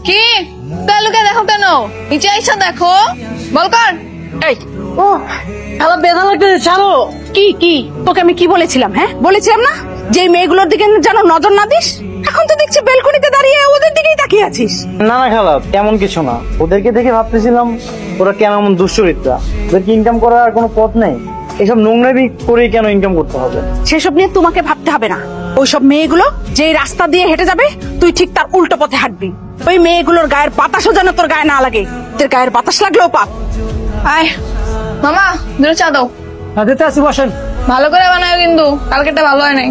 কি লুকে দেখো কেন? নিচে আইসা দেখো, বল কর। এই ও খালা বেদা লাগতেছে, ছাড়ো। কি কি তোকে আমি কি বলেছিলাম? হ্যাঁ বলেছিলাম না যে মেয়েগুলোর দিকে যেন নজর না দিস? এখন তো দেখছি বেলকনিতে দাঁড়িয়ে ওদের দিকেই তাকিয়ে আছিস। না না খালা, তেমন কিছু না। ওদেরকে দেখে ভাবতেছিলাম ওরা কেন এমন দুশ্চরিত্রা, ওদেরকে ইনকাম করার কোনো পথ নেই। এসব নোংরামি করে কেন ইনকাম করতে হবে? সেসব নিয়ে তোমাকে ভাবতে হবে না। ওইসব মেয়েগুলো যে রাস্তা দিয়ে হেঁটে যাবে তুই ঠিক তার উল্টো পথে হাঁটবি। ওই মেয়েগুলোর গায়ের বাতাসও যেন তোর গায়ে না লাগে। তোর গায়ের বাতাস লাগলেও পাপ। আয় মামা, দুটো চা দাও। দিতে আসি, বসেন। ভালো করে বানায় কিন্তু, কালকেটা ভালো হয় নাই।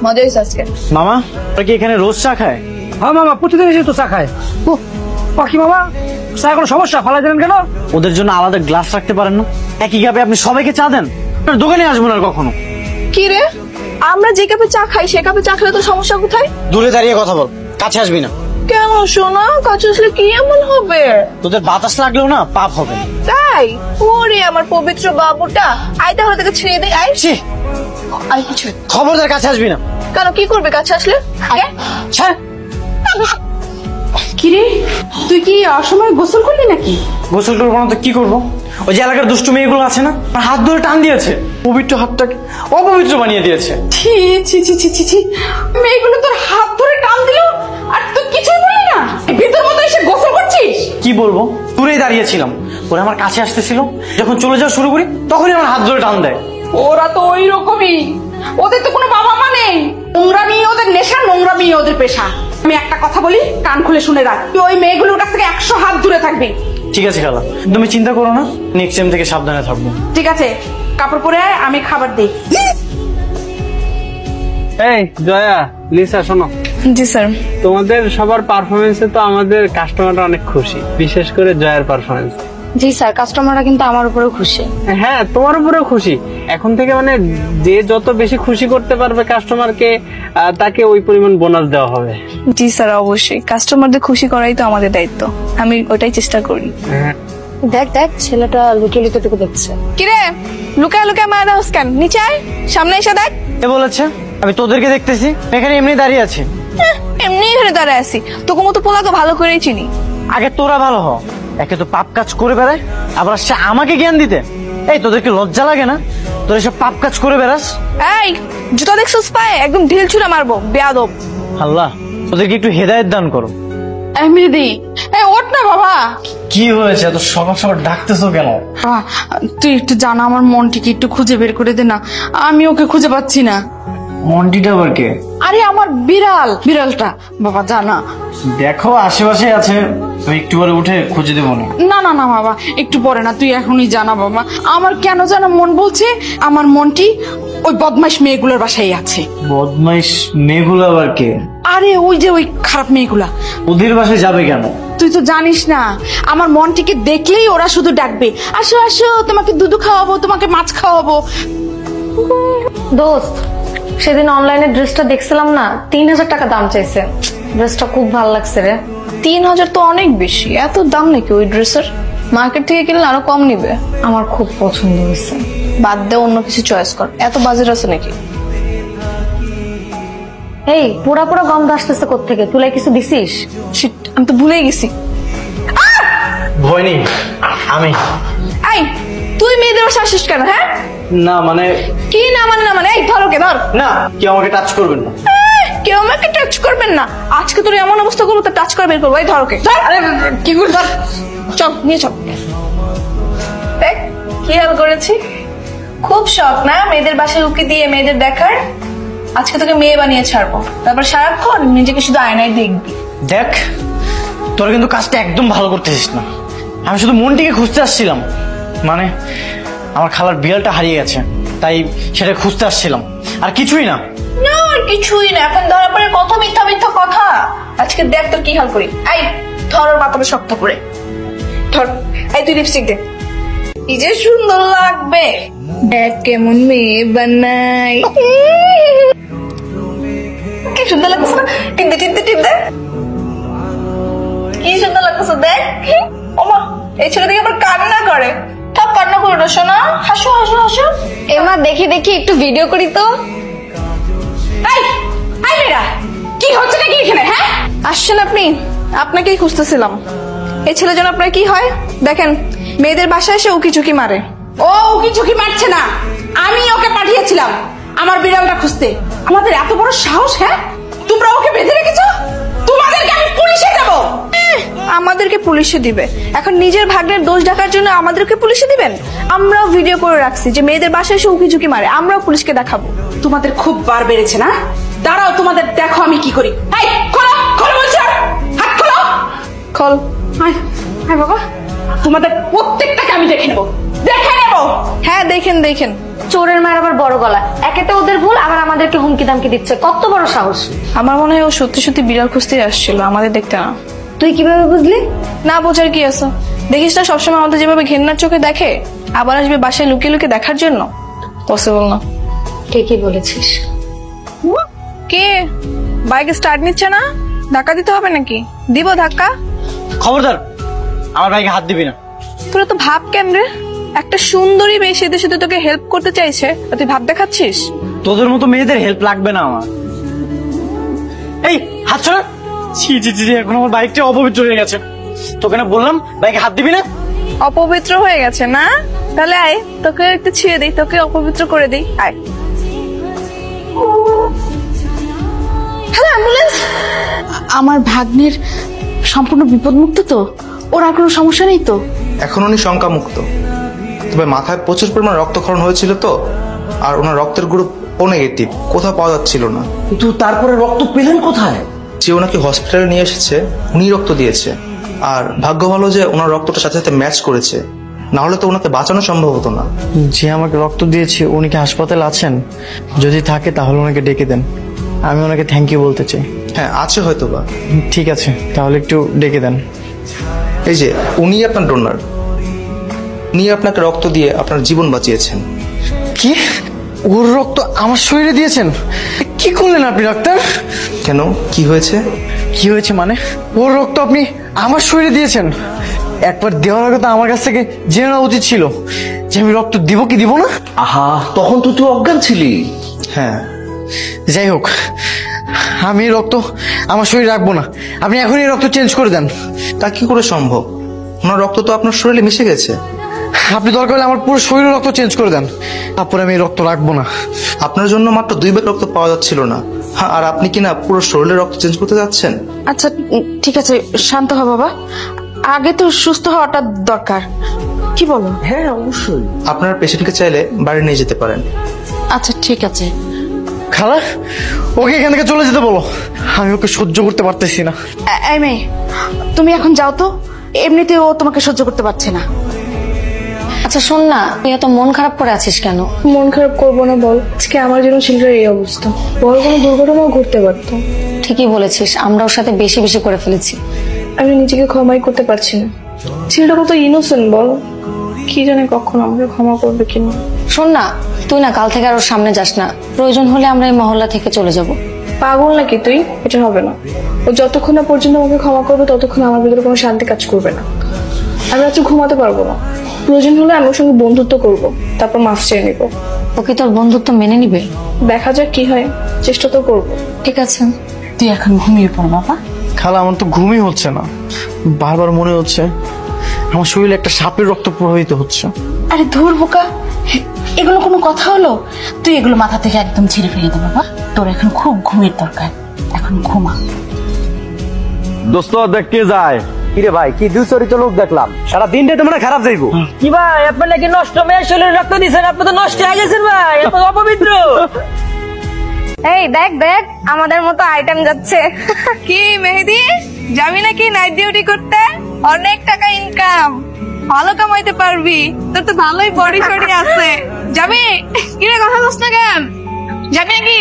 মজা হয়েছে আজকে। মামা ওরা কি এখানে রোজ চা খায়? হ্যাঁ মামা, প্রতিদিন এসে তো চা খায়। বাকি মামা চা কোনো সমস্যা, ফালাই দিলেন কেন? ওদের জন্য আলাদা গ্লাস রাখতে পারেন না? একই কাপে আপনি সবাইকে চা দেন? দোকানে আসবো না কখনো। কি রে, আমরা যে কাপে চা খাই সে কাপে চা খেলে তো সমস্যা কোথায়? দূরে দাঁড়িয়ে কথা বল, কাছে আসবি না। কেন শোনা, কাছে আসলে কি এমন হবে? তোদের বাতাস লাগলেও না পাপ হবে। তাই? ওরে আমার পবিত্র বাবুটা, আয় তাহলে তাকে ছেড়ে দে। আয় ছি, আয় কিছু। খবরদার কাছে আসবি না। কেন, কি করবে কাছে আসলে? ছাড়। কিরে তুই কি অসময়ে গোসল করলি নাকি? গোসল করবো না তো কি করবো? ওই যে এলাকার দুষ্টু মেয়েগুলো আছে না, হাত ধরে টান দিয়েছে, পবিত্র হাতটাকে অপবিত্র বানিয়ে দিয়েছে। ছি ছি ছি ছি ছি ছি, মেয়েগুলো তোর হাত ধরে টান দিল আর তুই কিছুই বললি না? ভিতর মতো এসে গোসল করছিস? কি বলবো, দূরেই দাঁড়িয়েছিলাম, ওরা আমার কাছে আসতেছিল, যখন চলে যাওয়া শুরু করি তখনই আমার হাত ধরে টান দেয়। ওরা তো ওই রকমই, ওদের তো কোনো বাবা মা নেই। নোংরামি ওদের নেশা, নোংরামি ওদের পেশা। আমি একটা কথা বলি, কান খুলে শুনে রাখ, তুই ওই মেয়েগুলোর কাছ থেকে 100 হাত দূরে থাকবি। ঠিক আছে খালা, তুমি চিন্তা করো না, নেক্সট টাইম থেকে সাবধানে থাকবো। ঠিক আছে, কাপড় পরে আয়, আমি খাবার দিই। এই জয়া, লিসা শোনো, জি স্যার। তোমাদের সবার পারফরমেন্সে তো আমাদের কাস্টমাররা অনেক খুশি, বিশেষ করে জয়ার পারফরমেন্স। জি স্যার, কাস্টমাররা কিন্তু আমার উপরেও খুশি। হ্যাঁ তোমার উপরেও খুশি। এখন থেকে মানে যে যত বেশি খুশি করতে পারবে কাস্টমারকে, তাকে ওই পরিমাণ বোনাস দেওয়া হবে। জি স্যার, অবশ্যই কাস্টমারদের খুশি করাই তো আমাদের দায়িত্ব, আমি ওটাই চেষ্টা করি। দেখ দেখ, ছেলেটা লুকিয়ে লুকিয়ে তোকে দেখছে। কিরে লুকায় লুকায় মায়া দাও কেন? নিচে আয়, সামনে এসে দেখ। কে বলেছে আমি তোদেরকে দেখতেছি? এখানে এমনি দাঁড়িয়ে আছি। এমনি এখানে দাঁড়ায় আছি, তোকে মতো পোলা তো ভালো করেই চিনি। আগে তোরা ভালো হ, একে তো পাপ কাজ করে বেড়ায়, আবার সে আমাকে জ্ঞান দিতে। এই তোদেরকে লজ্জা লাগে না? তোরা সব পাপ কাজ করে বেড়াস। এই জুতা দেখছিস পায়ে, একদম ঢিল ছুঁড়ে মারবো, বেয়াদব। আল্লাহ তোদেরকে একটু হেদায়েত দান করো। মেহেদি, এই ওঠ না বাবা। কি হয়েছে, এত সকাল সকাল ডাকতেছো কেন? তুই একটু জানা, আমার মনটিকে একটু খুঁজে বের করে দে না, আমি ওকে খুঁজে পাচ্ছি না। মন্টিটা আবার কে? আরে আমার বিড়ালটা বাবা, জানা। দেখো আশেপাশে আছে, আমি একটু পরে উঠে খুঁজে দেবো না। না না না বাবা, একটু পরে না, তুই এখনই জানা বাবা। আমার কেন যেন মন বলছে আমার মনটি ওই বদমাইশ মেয়েগুলোর বাসায় আছে। বদমাইশ মেয়েগুলো আবার কে? আরে ওই যে ওই খারাপ মেয়েগুলা। ওদের বাসায় যাবে কেন? তুই তো জানিস না, আমার মনটিকে দেখলেই ওরা শুধু ডাকবে, আসো আসো, তোমাকে দুধু খাওয়াবো, তোমাকে মাছ খাওয়াবো। দোস্ত, সেদিন অনলাইনে ড্রেসটা দেখছিলাম না, 3000 টাকা দাম চাইছে। ড্রেসটা খুব ভালো লাগছে রে। 3000 তো অনেক বেশি, এত দাম নাকি ওই ড্রেসের? মার্কেট থেকে কিনলে আরো কম নিবে। আমার খুব পছন্দ হয়েছে। বাদ দে, অন্য কিছু চয়েস কর, এত বাজেট আছে নাকি? এই পোড়া পোড়া গন্ধ আসতেছে কোত্থেকে? তুই কিছু দিছিস? শিট, আমি তো ভুলেই গেছি। ভয় নেই, আমি। এই তুই মেয়েদের বাসা আসিস কেন? হ্যাঁ না মানে কি না মানে? না মানে এই ধর ওকে, ধর। না, কেউ আমাকে টাচ করবেন না। কেউ আমাকে টাচ করবেন না? আজকে তোর এমন অবস্থা করবো তো টাচ করে বের করবো। এই ধর ওকে, ধর। আরে কি করে? ধর, চল নিয়ে চল। দেখ কি হাল করেছি। খুব শখ না মেয়েদের বাসায় উকি দিয়ে মেয়েদের দেখার? আজকে তোকে মেয়ে বানিয়ে ছাড়বো, তারপর সারাক্ষণ নিজেকে শুধু আয়নায় দেখবি। দেখ তোরা কিন্তু কাজটা একদম ভালো করতেছিস না। আমি শুধু মনটিকে খুঁজতে আসছিলাম, মানে আমার খালার বিড়ালটা হারিয়ে গেছে, তাই সেটা খুঁজতে আসছিলাম, আর কিছুই না। না আর কিছুই না, এখন ধরা পড়ে কত মিথ্যা মিথ্যা কথা। আজকে দেখ তোর কি হাল করি। এই ধর ওর মাথাটা শক্ত করে ধর। এই তুই লিপস্টিক দে, কি যে সুন্দর লাগবে। দেখ কেমন মেয়ে বানাই, কি সুন্দর লাগছে না? টিপ দে টিপ দে টিপ দে, কি সুন্দর লাগছে দেখ। ওমা, এই ছেলে দেখে আবার কান্না করে। থাক কান্না করো না শোনা, হাসো হাসো হাসো। এমা দেখি দেখি একটু ভিডিও করি তো। এই এই মেয়েরা, কি হচ্ছে নাকি এখানে? হ্যাঁ আসছেন আপনি? আপনাকেই খুঁজতেছিলাম। এই ছেলে যেন আপনার কি হয় দেখেন, মেয়েদের বাসায় এসে উকি ঝুঁকি মারে। ও উকি ঝুঁকি মারছে না, আমি ওকে পাঠিয়েছিলাম আমার বিড়ালটা খুঁজতে। আমাদের এত বড় সাহস! হ্যাঁ, তোমরা ওকে বেঁধে রেখেছো। তোমাদেরকে আমি পুলিশে দেবো। আমাদেরকে পুলিশে দিবে? এখন নিজের ভাগ্নের দোষ ঢাকার জন্য আমাদেরকে পুলিশে দিবেন? আমরাও ভিডিও করে রাখছি যে মেয়েদের বাসায় এসে উকি ঝুঁকি মারে, আমরাও পুলিশকে দেখাবো। তোমাদের খুব বার বেড়েছে না? দাঁড়াও, তোমাদের দেখো আমি কি করি। এই খোলো, খোলো বলছি, হাত খোলো। খল। আয় আয় বাবা, তোমাদের প্রত্যেকটাকে আমি দেখে নেবো, দেখে নেবো। হ্যাঁ দেখেন দেখেন। চোরের মায়ের আবার বড় গলা, একেতে ওদের ভুল, আবার আমাদেরকে হুমকি দামকি দিচ্ছে। কত বড় সাহস! আমার মনে হয় ও সত্যি সত্যি বিড়াল খুঁজতেই আসছিল, আমাদের দেখতে না। তুই কিভাবে বুঝলি? না বোঝার কি আছে, দেখিস না সবসময় আমাদের যেভাবে ঘেন্নার চোখে দেখে, আবার আসবে বাসায় লুকিয়ে লুকিয়ে দেখার জন্য? পসিবল না। ঠিকই বলেছিস। কে বাইক স্টার্ট নিচ্ছে না? ধাক্কা দিতে হবে নাকি? দিব ধাক্কা? খবরদার আমার ভাইকে হাত দিবি না। তোরা তো ভাব কেন রে? একটা সুন্দরী মেয়ে সেদে সেদে তোকে হেল্প করতে চাইছে, আর তুই ভাব দেখাচ্ছিস? তোদের মতো মেয়েদের হেল্প লাগবে না আমার। এই হাত ছড়া। ছি ছি ছি, এখন আমার বাইকটা অপবিত্র হয়ে গেছে। তোকে না বললাম বাইকে হাত দিবি না। অপবিত্র হয়ে গেছে না? তাহলে আয়, তোকে একটু ছিঁড়ে দিই, তোকে অপবিত্র করে দিই। আয়। Hello ambulance. আমার ভাগ্নের সম্পূর্ণ বিপদমুক্ত তো? ওর আর কোনো সমস্যা নেই তো? এখন উনি শঙ্কামুক্ত, তবে মাথায় প্রচুর পরিমাণ রক্তক্ষরণ হয়েছিল তো, আর ওনার রক্তের গ্রুপ ও নেগেটিভ, কোথাও পাওয়া যাচ্ছিল না। কিন্তু তারপরে রক্ত পেলেন কোথায়? যে ওনাকে হসপিটালে নিয়ে এসেছে উনি রক্ত দিয়েছে, আর ভাগ্য ভালো যে ওনার রক্তটা সাথে সাথে ম্যাচ করেছে, না হলে তো ওনাকে বাঁচানো সম্ভব হতো না। যে আমাকে রক্ত দিয়েছে উনি কি হাসপাতালে আছেন? যদি থাকে তাহলে ওনাকে ডেকে দেন, আমি ওনাকে থ্যাংক ইউ বলতে চাই। হ্যাঁ আছে হয়তো বা। ঠিক আছে, তাহলে একটু ডেকে দেন। এই যে উনি আপনার ডোনার, উনি আপনাকে রক্ত দিয়ে আপনার জীবন বাঁচিয়েছেন। কি? ওর রক্ত আমার শরীরে দিয়েছেন? কি করলেন আপনি ডাক্তার? কেন, কি হয়েছে? কি হয়েছে মানে? ওর রক্ত আপনি আমার শরীরে দিয়েছেন? একবার দেওয়ার আগে তো আমার কাছ থেকে জেনে নেওয়া উচিত ছিল যে আমি রক্ত দিব কি দিব না। আহা, তখন তো তুই অজ্ঞান ছিলি। হ্যাঁ, যাই হোক, আমি এই রক্ত আমার শরীরে রাখবো না। আপনি এখনই এই রক্ত চেঞ্জ করে দেন। তা কি করে সম্ভব? ওনার রক্ত তো আপনার শরীরে মিশে গেছে। আপনি দরকার হলে আমার পুরো শরীরের রক্ত চেঞ্জ করে দেন, তারপরে আমি এই রক্ত রাখবো না। আপনার জন্য মাত্র 2 ব্যাগ রক্ত পাওয়া যাচ্ছিল না, হ্যাঁ, আর আপনি কিনা পুরো শরীরের রক্ত চেঞ্জ করতে যাচ্ছেন? আচ্ছা ঠিক আছে, শান্ত হ বাবা, আগে তো সুস্থ হওয়াটা দরকার। কি বলো? হ্যাঁ অবশ্যই। আপনার পেশেন্টকে চাইলে বাড়ি নিয়ে যেতে পারেন। আচ্ছা ঠিক আছে। খালা, ওকে এখান থেকে চলে যেতে বলো, আমি ওকে সহ্য করতে পারতেছি না। এই মেয়ে, তুমি এখন যাও তো, এমনিতে ও তোমাকে সহ্য করতে পারছে না। আচ্ছা শোন না, তুই এত মন খারাপ করে আছিস কেন? মন খারাপ করবো না বল? আজকে আমার জন্য ছেলেটার এই অবস্থা, বড় কোনো দুর্ঘটনাও ঘটতে পারতো। ঠিকই বলেছিস, আমরা ওর সাথে বেশি বেশি করে ফেলেছি। আমি নিজেকে ক্ষমাই করতে পারছি না। ছেলেটা কত ইনোসেন্ট বল, কি জানে কখন আমাকে ক্ষমা করবে কিনা। শোন না, তুই না কাল থেকে আর ওর সামনে যাস না, প্রয়োজন হলে আমরা এই মহল্লা থেকে চলে যাব। পাগল নাকি তুই? এটা হবে না। ও যতক্ষণ না পর্যন্ত আমাকে ক্ষমা করবে ততক্ষণ আমার ভিতরে কোনো শান্তি কাজ করবে না। আমি আজকে ঘুমাতে পারবো না। প্রয়োজন হলে আমি ওর সঙ্গে বন্ধুত্ব করব, তারপর মাফ চেয়ে নিব। ও কি তোর বন্ধুত্ব মেনে নিবে? দেখা যাক কি হয়, চেষ্টা তো করবো। ঠিক আছে, তুই এখন ঘুমিয়ে পড় বাবা। খালা, আমার তো ঘুমই হচ্ছে না, বারবার মনে হচ্ছে আমার শরীরে একটা সাপের রক্ত প্রবাহিত হচ্ছে। আরে ধুর বোকা, এগুলো কোনো কথা হলো? তুই এগুলো মাথা থেকে একদম ছিঁড়ে ফেলে দে বাবা, তোর এখন খুব ঘুমের দরকার, এখন ঘুমা। দোস্ত দেখতে যায়। কিরে ভাই, কি দুচরিত লোক দেখলাম, সারা দিনটা তো মানে খারাপ যাইবো। কি ভাই, আপনার নাকি নষ্ট মেয়ে শরীরে রক্ত দিচ্ছেন? আপনি তো নষ্ট হয়ে গেছেন ভাই, আপনি অপবিত্র। এই দেখ দেখ, আমাদের মতো আইটেম যাচ্ছে। কি মেহেদি, যাবি নাকি নাইট ডিউটি করতে? অনেক টাকা ইনকাম, ভালো কামাইতে পারবি, তোর তো ভালোই বডি শডি আছে। যাবি? কিরে কথা বলছ না কেন? যাবি নাকি?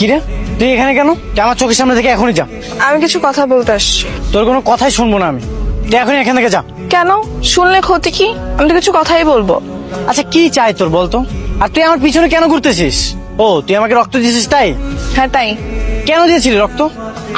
কিরে তুই এখানে কেন? আমার চোখের সামনে থেকে এখনই যা। আমি কিছু কথা বলতে আসছি। তোর কোনো কথাই শুনবো না আমি, তুই এখনই এখান থেকে যা। কেন? শুনলে ক্ষতি কি? আমি তো কিছু কথাই বলবো। আচ্ছা কি চাই তোর বলতো? আর তুই আমার পিছনে কেন ঘুরতেছিস? ও তুই আমাকে রক্ত দিয়েছিস তাই? হ্যাঁ তাই। কেন দিয়েছিলি রক্ত?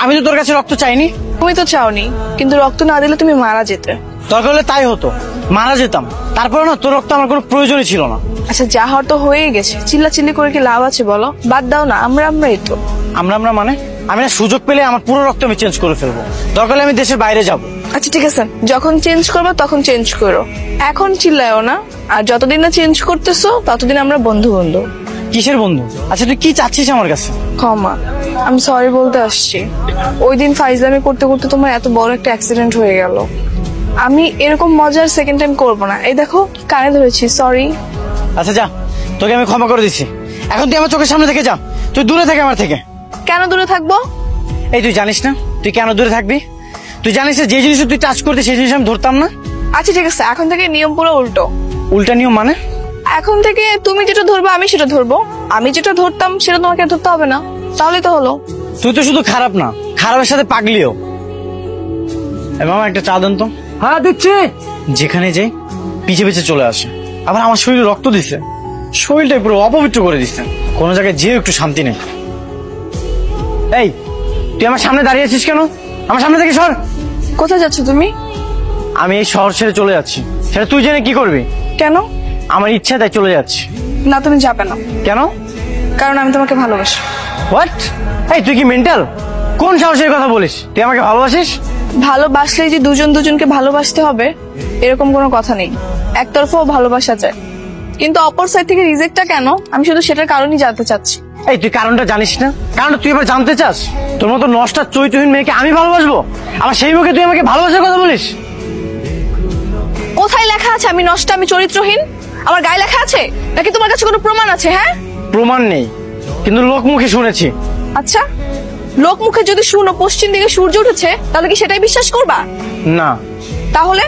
আমি তো তোর কাছে রক্ত চাইনি। তুমি তো চাওনি, কিন্তু রক্ত না দিলে তুমি মারা যেতে। দরকার হলে তাই হতো, মারা যেতাম। তারপরে না তোর রক্ত আমার কোনো প্রয়োজনই ছিল না। আচ্ছা যা হওয়ার তো হয়েই গেছে, চিল্লাচিল্লি করে কি লাভ আছে বলো? বাদ দাও না, আমরাই তো। আমরা মানে আমি না সুযোগ পেলে আমার পুরো রক্ত আমি চেঞ্জ করে ফেলবো, দরকার হলে আমি দেশের বাইরে যাব। আচ্ছা ঠিক আছে, যখন চেঞ্জ করবো তখন চেঞ্জ করো, এখন চিল্লায়ও না। আর যতদিন না চেঞ্জ করতেছো ততদিন আমরা বন্ধু বন্ধু। কিসের বন্ধু? আচ্ছা তুই কি চাচ্ছিস আমার কাছে? ক্ষমা, আমি সরি বলতে আসছি। ওই দিন ফাইজলামি করতে করতে তোমার এত বড় একটা অ্যাক্সিডেন্ট হয়ে গেল। আমি এরকম মজার সেকেন্ড টাইম করবো না। এই দেখো কানে ধরেছি, সরি। আচ্ছা যা, তোকে আমি ক্ষমা করে দিচ্ছি। এখন তুই আমার চোখের সামনে থেকে যা, তুই দূরে থেকে আমার থেকে। কেন দূরে থাকবো? এই তুই জানিস না তুই কেন দূরে থাকবি? তুই জানিস না যে জিনিস তুই টাচ করতে সেই জিনিস আমি ধরতাম না। আচ্ছা ঠিক আছে, এখন থেকে নিয়ম পুরো উল্টো। উল্টা নিয়ম মানে? এখন থেকে তুমি যেটা ধরবে আমি সেটা ধরবো, আমি যেটা ধরতাম সেটা তোমাকে ধরতে হবে না, তাহলেই তো হলো। তুই তো শুধু খারাপ না, খারাপের সাথে পাগলিও। মামা একটা চা দেন তো। হ্যাঁ দিচ্ছি। যেখানে যাই পিছে পিছে চলে আসে, আবার আমার শরীরে রক্ত দিছে, শরীরটাই পুরো অপবিত্র করে দিচ্ছে। কোনো জায়গায় যেও একটু শান্তি নেই। এই তুই আমার সামনে দাঁড়িয়ে আছিস কেন? আমার সামনে থেকে সর। কোথায় যাচ্ছ তুমি? আমি এই শহর ছেড়ে চলে যাচ্ছি, সেটা তুই জেনে কি করবি? কেন? আমার ইচ্ছা তাই চলে যাচ্ছি। না তুমি যাবে না। কেন? কারণ আমি তোমাকে ভালোবাসি। হোয়াট? এই তুই কি মেন্টাল? কোন সাহসের কথা বলিস? তুই আমাকে ভালোবাসিস? ভালোবাসলেই যে দুজন দুজনকে ভালোবাসতে হবে এরকম কোনো কথা নেই। একতরফাও ভালোবাসা যায়, কিন্তু অপর সাইড থেকে রিজেক্টটা কেন, আমি শুধু সেটার কারণই জানতে চাচ্ছি। এই তুই কারণটা জানিস না? কারণটা তুই এবার জানতে চাস? তোর মতো নষ্টা চরিত্রহীন মেয়েকে আমি ভালোবাসবো? আবার সেই মুখে তুই আমাকে ভালোবাসার কথা বলিস? কোথায় লেখা আছে আমি নষ্ট, আমি চরিত্রহীন? আমার গায়ে লেখা আছে নাকি তোমার কাছে কোনো প্রমাণ আছে? হ্যাঁ, প্রমাণ নেই, কিন্তু লোক মুখে শুনেছি। আচ্ছা, লোক মুখে যদি শুনো পশ্চিম দিকে সূর্য উঠেছে তাহলে কি সেটাই বিশ্বাস করবা? না। তাহলে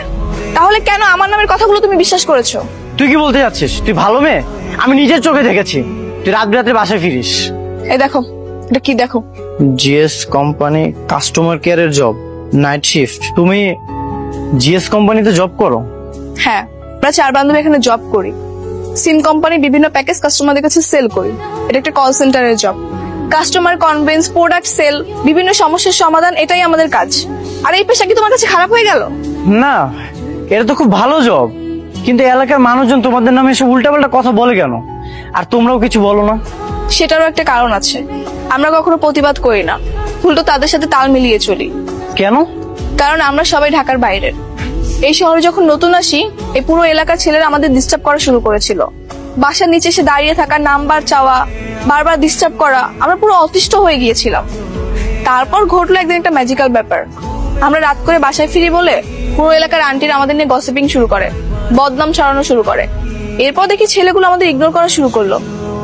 তাহলে কেন আমার নামের কথাগুলো তুমি বিশ্বাস করেছো? তুই কি বলতে যাচ্ছিস? তুই ভালো মেয়ে, আমি নিজের চোখে দেখেছি। তুই রাত বিরাতে বাসায় ফিরিস। এই দেখো, এটা কি দেখো? জিএস কোম্পানি কাস্টমার কেয়ারের জব, নাইট শিফট। তুমি জিএস কোম্পানিতে জব করো? হ্যাঁ, আমরা 4 বান্ধবী এখানে জব করি। সিম কোম্পানি বিভিন্ন প্যাকেজ কাস্টমারদের কাছে সেল করি। এটা একটা কল সেন্টারের job. Customer convince, product sell, বিভিন্ন সমস্যার সমাধান, এটাই আমাদের কাজ। আর এই পেশা কি তোমার কাছে খারাপ হয়ে গেল? না, এটা তো খুব ভালো জব, কিন্তু এলাকার মানুষজন তোমাদের নামে এসে উল্টাপাল্টা কথা বলে কেন? আর তোমরাও কিছু বলো না? সেটারও একটা কারণ আছে। আমরা কখনো প্রতিবাদ করি না, উল্টো তাদের সাথে তাল মিলিয়ে চলি। কেন? কারণ আমরা সবাই ঢাকার বাইরের। এই শহরে যখন নতুন আসি, এই পুরো এলাকার ছেলেরা আমাদের ডিস্টার্ব করা শুরু করেছিল। বাসার নিচে এসে দাঁড়িয়ে থাকা, নাম্বার চাওয়া, বারবার ডিস্টার্ব করা, আমরা পুরো অতিষ্ঠ হয়ে গিয়েছিলাম। তারপর ঘটলো একদিন একটা ম্যাজিক্যাল ব্যাপার। আমরা রাত করে বাসায় ফিরি বলে পুরো এলাকার আন্টিরা আমাদের নিয়ে গসিপিং শুরু করে, বদনাম ছড়ানো শুরু করে। এরপর দেখি ছেলেগুলো আমাদের ইগনোর করা শুরু করলো,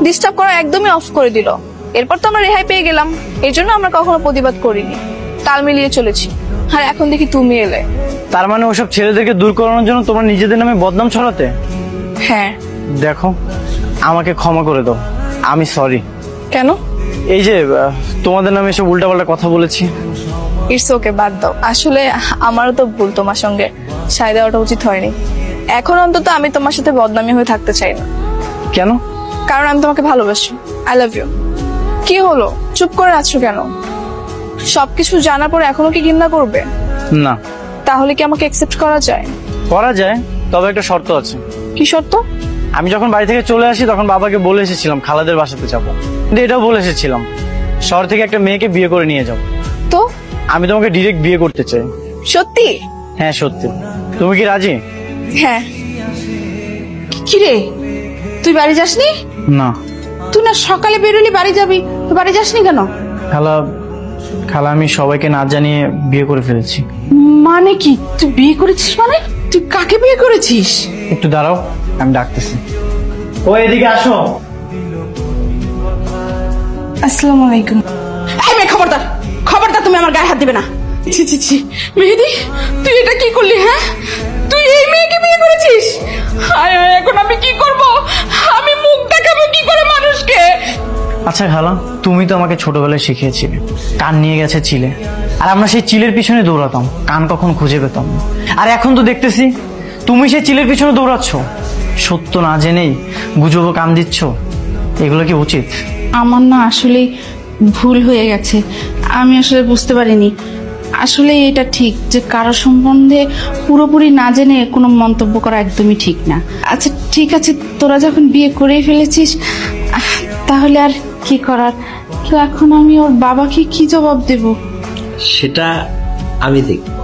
ডিস্টার্ব করা একদমই অফ করে দিল। এরপর তো আমরা রেহাই পেয়ে গেলাম, এর জন্য আমরা কখনো প্রতিবাদ করিনি, তাল মিলিয়ে চলেছি। আর এখন দেখি তুমি এলে। তার মানে ওসব ছেলেদেরকে দূর করানোর জন্য তোমরা নিজেদের নামে বদনাম ছড়াতে? হ্যাঁ। দেখো, আমাকে ক্ষমা করে দাও, আমি সরি। কেন? এই যে তোমাদের নামে এসব উল্টাপাল্টা কথা বলেছি। ইটস ওকে, বাদ দাও। আসলে আমারও তো ভুল, তোমার সঙ্গে সায় দেওয়াটা উচিত হয়নি। এখন অন্তত আমি তোমার সাথে বদনামি হয়ে থাকতে চাই না। কেন? কারণ আমি তোমাকে ভালোবাসি। I love you. কি হলো, চুপ করে আছো কেন? সবকিছু জানার পর এখনো কি ঘৃণা করবে? না। তাহলে কি আমাকে অ্যাকসেপ্ট করা যায়? করা যায়, তবে একটা শর্ত আছে। কি শর্ত? আমি যখন বাড়ি থেকে চলে আসি তখন বাবাকে বলে এসেছিলাম খালাদের বাসাতে যাবো, কিন্তু এটাও বলে এসেছিলাম শহর থেকে একটা মেয়েকে বিয়ে করে নিয়ে যাবো। তো আমি তোমাকে ডিরেক্ট বিয়ে করতে চাই। সত্যি? হ্যাঁ সত্যি। তুমি কি রাজি? হ্যাঁ। কিরে, তুই বাড়ি যাসনি? না। তুই না সকালে বেরোলি বাড়ি যাবি, তুই বাড়ি যাসনি কেন? খালা, খালা আমি সবাইকে না জানিয়ে বিয়ে করে ফেলেছি। মানে কি, তুই বিয়ে করেছিস? মানে তুই কাকে বিয়ে করেছিস? একটু দাঁড়াও, আমি ডাকতেছি। ও এদিকে আসো। আসসালামু আলাইকুম। এই মেয়ে, খবরদার খবরদার, তুমি আমার গায়ে হাত দিবে না। ছি ছি ছি, মেহেদি তুই এটা কি করলি? হ্যাঁ, তুই এই মেয়েকে বিয়ে করেছিস? হায় হায়, এখন আমি কি করব? আমি মুখ দেখাবো কি করে মানুষকে? আচ্ছা খালা, তুমি তো আমাকে ছোটবেলায় শিখিয়েছিলে কান নিয়ে গেছে চিলে, আর আমরা সেই চিলের পিছনে দৌড়াতাম, কান কখন খুঁজে পেতাম না। আর এখন তো দেখতেছি তুমি সেই চিলের পিছনে দৌড়াচ্ছ, সত্য না জেনেই গুজবে কান দিচ্ছ। এগুলো কি উচিত? আমার না আসলে ভুল হয়ে গেছে, আমি আসলে বুঝতে পারিনি। আসলে এটা ঠিক যে কারো সম্বন্ধে পুরোপুরি না জেনে কোনো মন্তব্য করা একদমই ঠিক না। আচ্ছা ঠিক আছে, তোরা যখন বিয়ে করেই ফেলেছিস তাহলে আর কি করার। এখন আমি ওর বাবাকে কি জবাব দেব? সেটা আমি দেখব।